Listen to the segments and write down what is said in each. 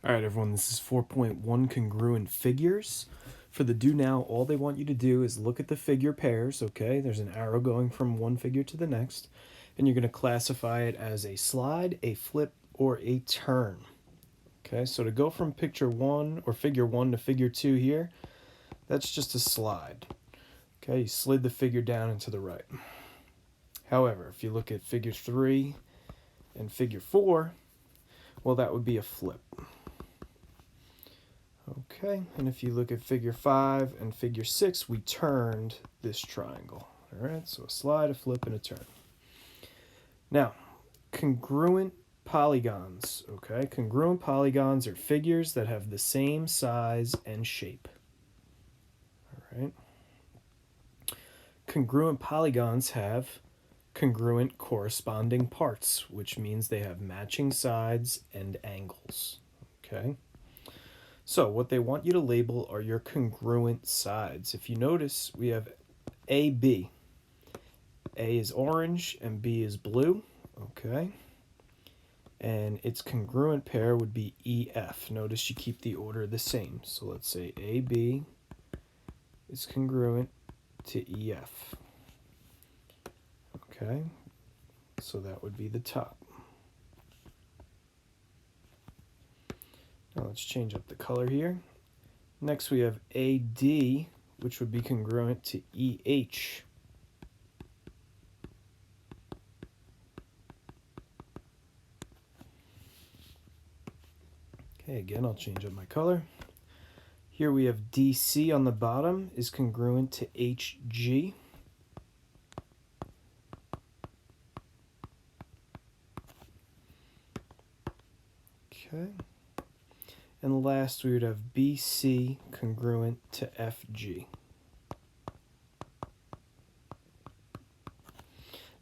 All right, everyone, this is 4.1 Congruent Figures. For the do now, all they want you to do is look at the figure pairs, okay? There's an arrow going from one figure to the next, and you're going to classify it as a slide, a flip, or a turn. Okay, so to go from picture 1 or figure 1 to figure 2 here, that's just a slide. Okay, you slid the figure down and to the right. However, if you look at figure 3 and figure 4, well, that would be a flip. Okay, and if you look at figure 5 and figure 6, we turned this triangle. All right, so a slide, a flip, and a turn. Now, congruent polygons. Okay, congruent polygons are figures that have the same size and shape. All right. Congruent polygons have congruent corresponding parts, which means they have matching sides and angles. Okay. So what they want you to label are your congruent sides. If you notice, we have AB. A is orange and B is blue, okay? And its congruent pair would be EF. Notice you keep the order the same. So let's say AB is congruent to EF. Okay, so that would be the top. Now let's change up the color here. Next we have AD, which would be congruent to EH. Okay, again, I'll change up my color. Here we have DC on the bottom is congruent to HG. Okay. And last, we would have BC congruent to FG.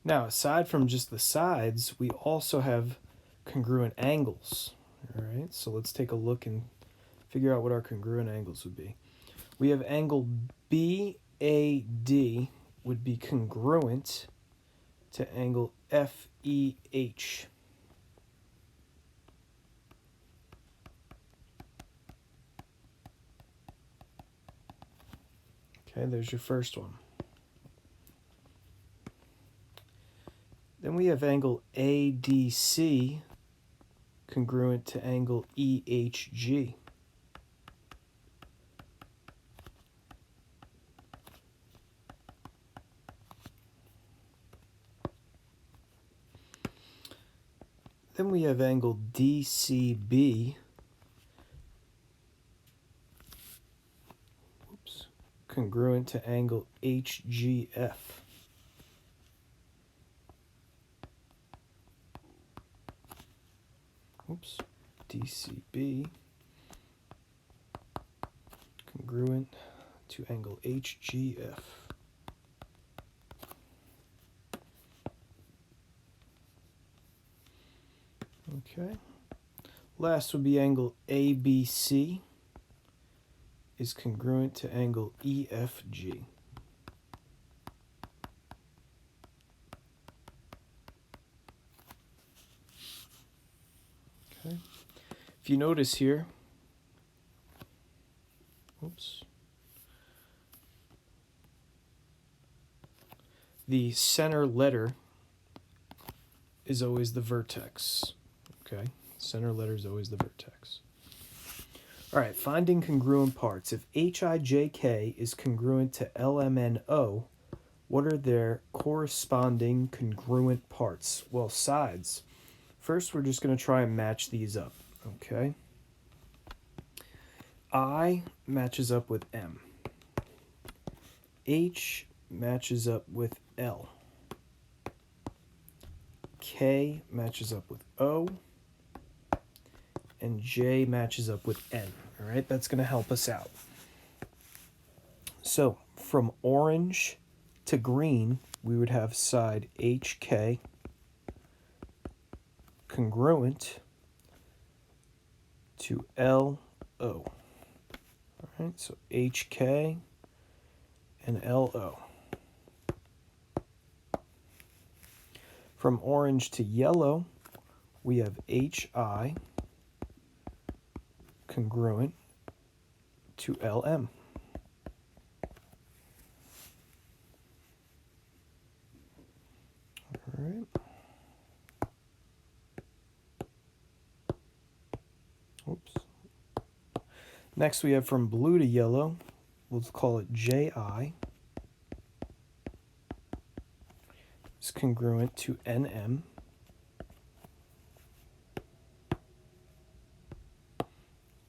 Now, aside from just the sides, we also have congruent angles. All right, so let's take a look and figure out what our congruent angles would be. We have angle BAD would be congruent to angle FEH. Okay, there's your first one. Then we have angle ADC congruent to angle EHG. Then we have angle DCB congruent to angle HGF. DCB congruent to angle HGF. Okay. Last would be angle ABC is congruent to angle EFG. Okay. If you notice here, the center letter is always the vertex. Okay, center letter is always the vertex. All right, finding congruent parts. If HIJK is congruent to LMNO, what are their corresponding congruent parts? Well, sides. First, we're just going to try and match these up, okay? I matches up with M. H matches up with L. K matches up with O. And J matches up with N. All right, that's going to help us out. So from orange to green, we would have side HK congruent to LO. All right, so HK and LO. From orange to yellow, we have HI congruent to LM. All right. Oops. Next we have from blue to yellow, we'll call it JI. It's congruent to NM.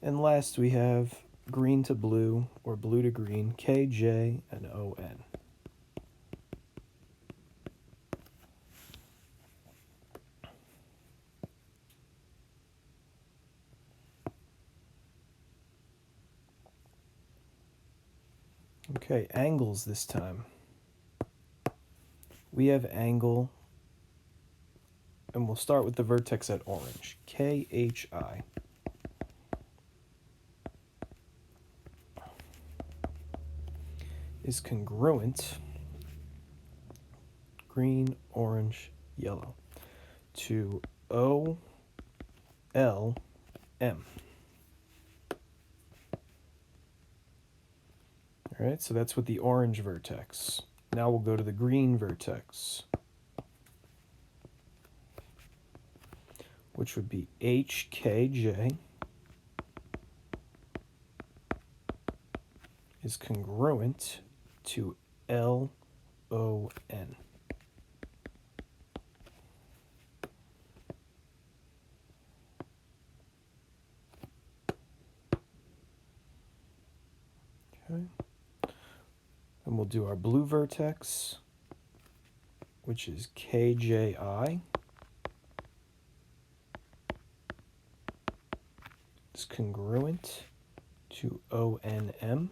And last we have green to blue, or blue to green, KJ and ON. Okay, angles this time. We have angle, and we'll start with the vertex at orange, KHI. Is congruent, green, orange, yellow, to OLM. All right, so that's with the orange vertex. Now we'll go to the green vertex, which would be HKJ is congruent to LON. Okay. And we'll do our blue vertex, which is KJI. It's congruent to ONM.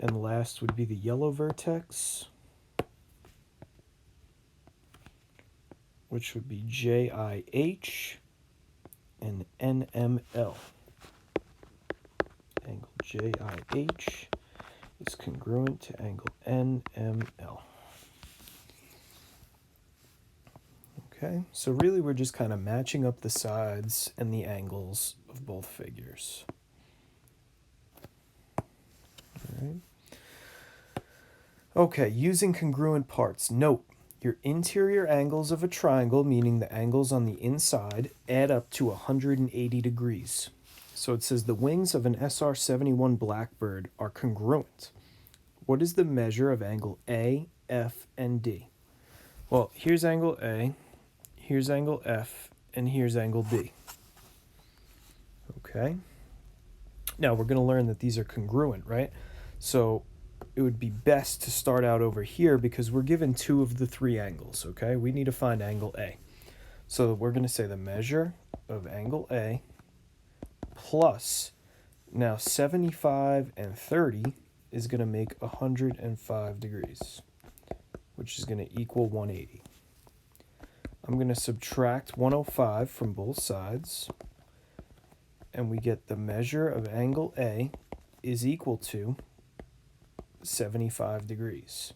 And last would be the yellow vertex, which would be JIH and NML. Angle JIH is congruent to angle NML. Okay, so really we're just kind of matching up the sides and the angles of both figures. All right. Okay, using congruent parts. Note, your interior angles of a triangle, meaning the angles on the inside, add up to 180 degrees. So it says the wings of an SR-71 Blackbird are congruent. What is the measure of angle A, F, and D? Well, here's angle A, here's angle F, and here's angle D. Okay. Now we're going to learn that these are congruent, right? So it would be best to start out over here because we're given two of the three angles, okay? We need to find angle A. So we're going to say the measure of angle A plus, now 75 and 30 is going to make 105 degrees, which is going to equal 180. I'm going to subtract 105 from both sides, and we get the measure of angle A is equal to 75 degrees.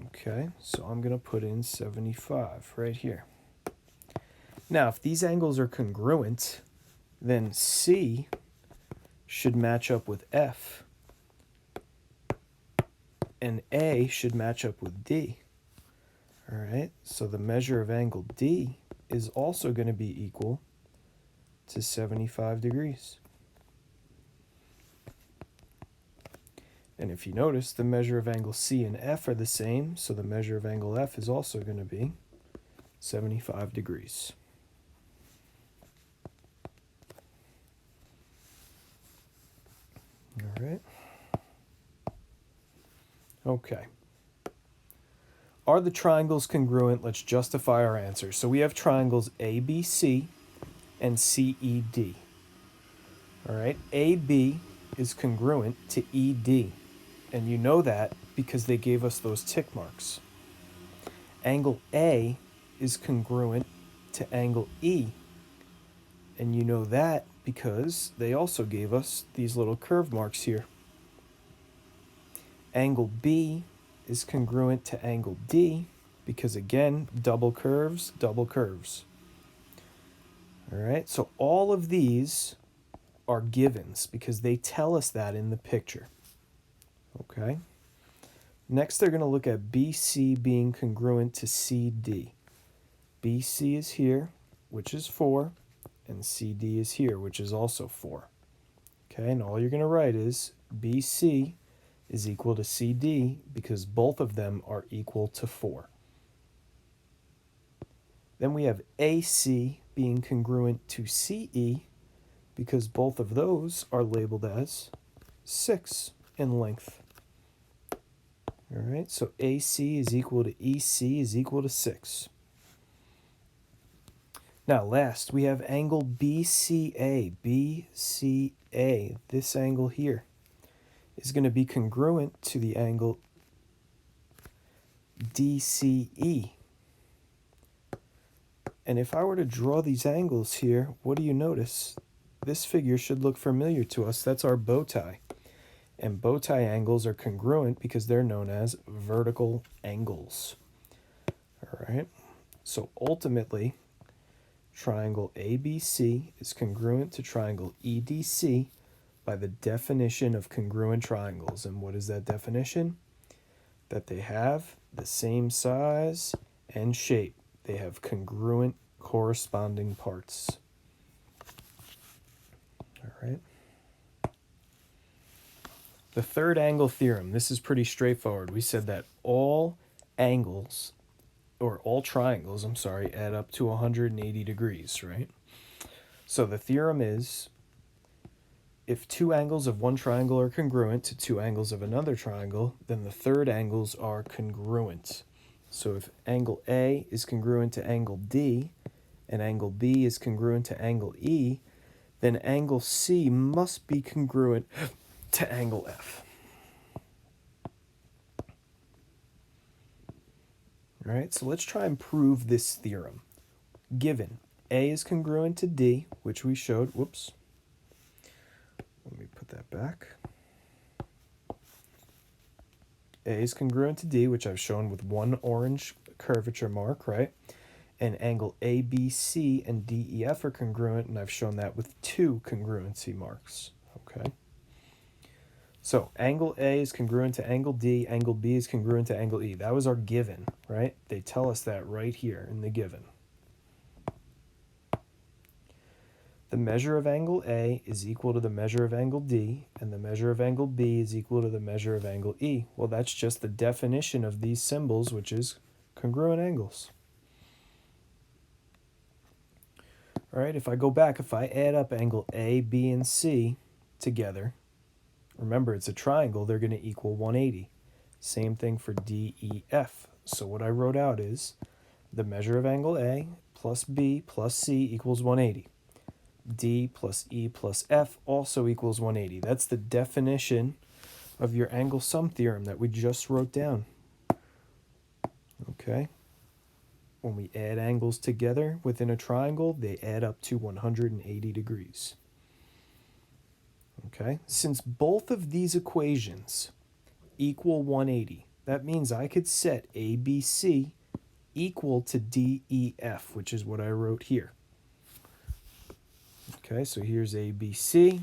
Okay, so I'm going to put in 75 right here. Now, if these angles are congruent, then C should match up with F, and A should match up with D. All right, so the measure of angle D is also going to be equal to 75 degrees. And if you notice, the measure of angle C and F are the same, so the measure of angle F is also going to be 75 degrees. All right. Okay. Are the triangles congruent? Let's justify our answers. So we have triangles ABC and CED. All right. AB is congruent to ED. And you know that because they gave us those tick marks. Angle A is congruent to angle E. And you know that because they also gave us these little curve marks here. Angle B is congruent to angle D because, again, double curves, double curves. All right, so all of these are givens because they tell us that in the picture. Okay. Next, they're going to look at BC being congruent to CD. BC is here, which is 4, and CD is here, which is also 4. Okay, and all you're going to write is BC is equal to CD because both of them are equal to 4. Then we have AC being congruent to CE because both of those are labeled as 6 in length. All right, so AC is equal to EC is equal to 6. Now, last, we have angle BCA. BCA, this angle here, is going to be congruent to the angle DCE. And if I were to draw these angles here, what do you notice? This figure should look familiar to us. That's our bow tie. And bow tie angles are congruent because they're known as vertical angles. All right, so ultimately, triangle ABC is congruent to triangle EDC by the definition of congruent triangles. And what is that definition? That they have the same size and shape. They have congruent corresponding parts. All right. The third angle theorem, this is pretty straightforward. We said that all triangles, add up to 180 degrees, right? So the theorem is, if two angles of one triangle are congruent to two angles of another triangle, then the third angles are congruent. So if angle A is congruent to angle D, and angle B is congruent to angle E, then angle C must be congruent to angle F. All right, so let's try and prove this theorem. Given A is congruent to D, which we showed, let me put that back. A is congruent to D, which I've shown with one orange curvature mark, right? And angle ABC and DEF are congruent, and I've shown that with two congruency marks, okay? So angle A is congruent to angle D, angle B is congruent to angle E. That was our given, right? They tell us that right here in the given. The measure of angle A is equal to the measure of angle D, and the measure of angle B is equal to the measure of angle E. Well, that's just the definition of these symbols, which is congruent angles. All right, if I go back, if I add up angle A, B, and C together, remember it's a triangle, they're going to equal 180. Same thing for DEF. So what I wrote out is the measure of angle A plus B plus C equals 180. D plus E plus F also equals 180. That's the definition of your angle sum theorem that we just wrote down. Okay. When we add angles together within a triangle, they add up to 180 degrees. Okay. Since both of these equations equal 180, that means I could set ABC equal to DEF, which is what I wrote here. Okay, so here's ABC,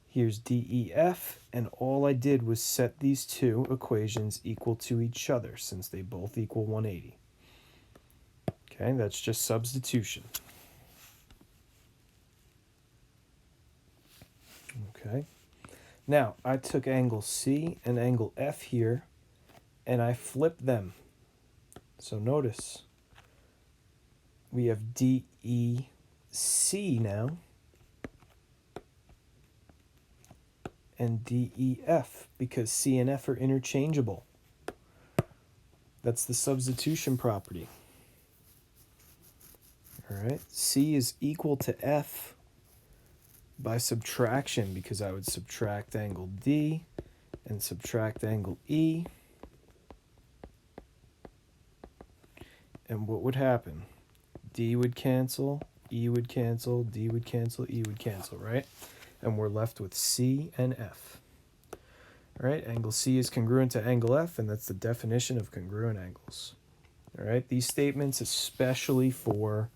here's DEF, and all I did was set these two equations equal to each other since they both equal 180. Okay, that's just substitution. Okay, now I took angle C and angle F here and I flipped them. So notice we have DEC now and DEF because C and F are interchangeable. That's the substitution property. All right, C is equal to F by subtraction because I would subtract angle D and subtract angle E. And what would happen? D would cancel, E would cancel, D would cancel, E would cancel, right? And we're left with C and F. All right, angle C is congruent to angle F, and that's the definition of congruent angles. All right, these statements, especially for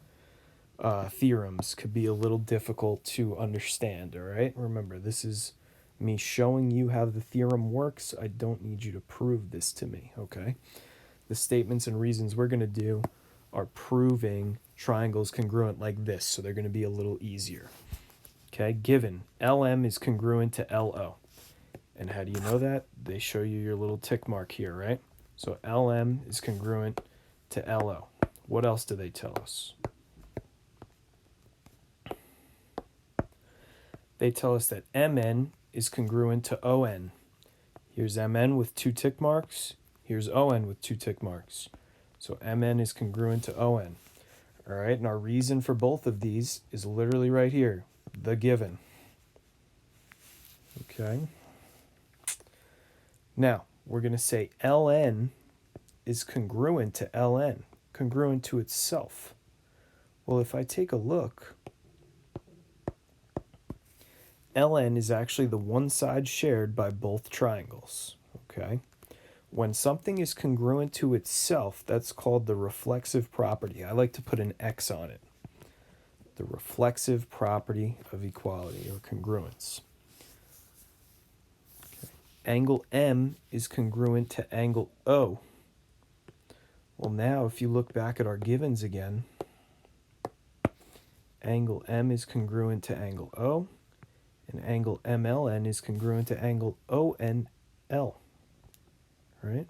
theorems, could be a little difficult to understand. All right, remember, this is me showing you how the theorem works. I don't need you to prove this to me, okay? The statements and reasons we're going to do are proving triangles congruent like this, so they're going to be a little easier. Okay, given LM is congruent to LO. And how do you know that? They show you your little tick mark here, right? So LM is congruent to LO. What else do they tell us? They tell us that MN is congruent to ON. Here's MN with 2 tick marks. Here's ON with 2 tick marks. So MN is congruent to ON. All right, and our reason for both of these is literally right here, the given. Okay. Now, we're going to say LN is congruent to LN, congruent to itself. Well, if I take a look, LN is actually the one side shared by both triangles. Okay. When something is congruent to itself, that's called the reflexive property. I like to put an X on it. The reflexive property of equality or congruence. Okay. Angle M is congruent to angle O. Well, now if you look back at our givens again, angle M is congruent to angle O, and angle MLN is congruent to angle ONL. Right?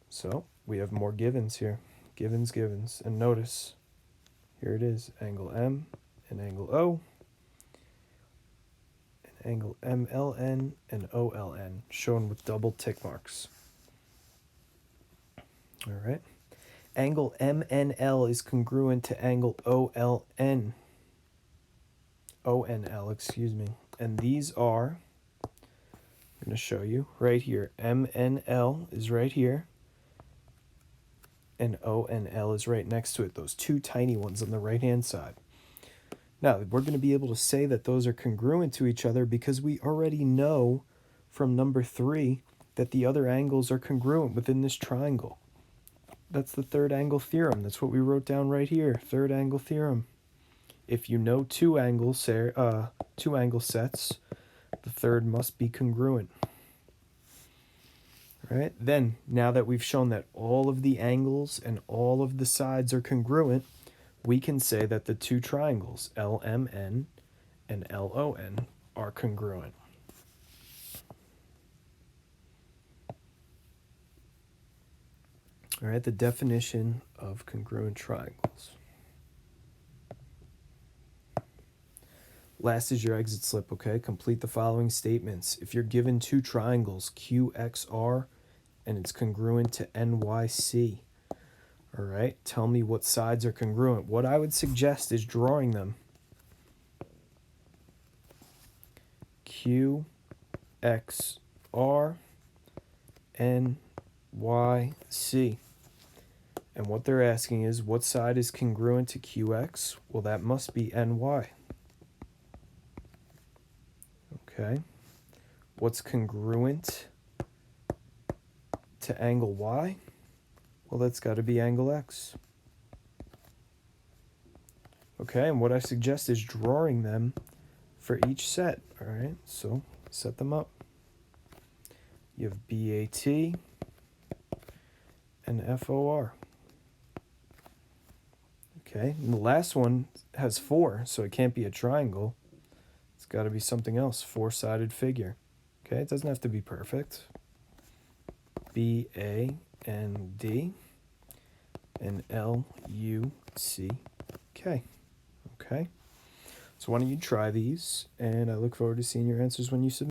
So we have more givens here. Givens. And notice, here it is, angle M and angle O, and angle MLN and OLN, shown with double tick marks. All right. Angle MNL is congruent to angle OLN. ONL, excuse me. And these are, I'm going to show you right here. MNL is right here, and ONL is right next to it, those 2 tiny ones on the right-hand side. Now, we're going to be able to say that those are congruent to each other because we already know from number 3 that the other angles are congruent within this triangle. That's the third angle theorem. That's what we wrote down right here, third angle theorem. If you know 2 angle sets, the third must be congruent. All right? Then, now that we've shown that all of the angles and all of the sides are congruent, we can say that the 2 triangles, LMN and LON, are congruent. All right, the definition of congruent triangles. Last is your exit slip, okay? Complete the following statements. If you're given 2 triangles, QXR, and it's congruent to NYC, all right, tell me what sides are congruent. What I would suggest is drawing them. QXR, NYC. And what they're asking is, what side is congruent to QX? Well, that must be NY. Okay. What's congruent to angle Y? Well, that's got to be angle X. Okay, and what I suggest is drawing them for each set. All right, so set them up. You have BAT and FOR. Okay, and the last one has 4, so it can't be a triangle. It's got to be something else, 4-sided figure. Okay, it doesn't have to be perfect. BA and D and LUCK. Okay, so why don't you try these, and I look forward to seeing your answers when you submit.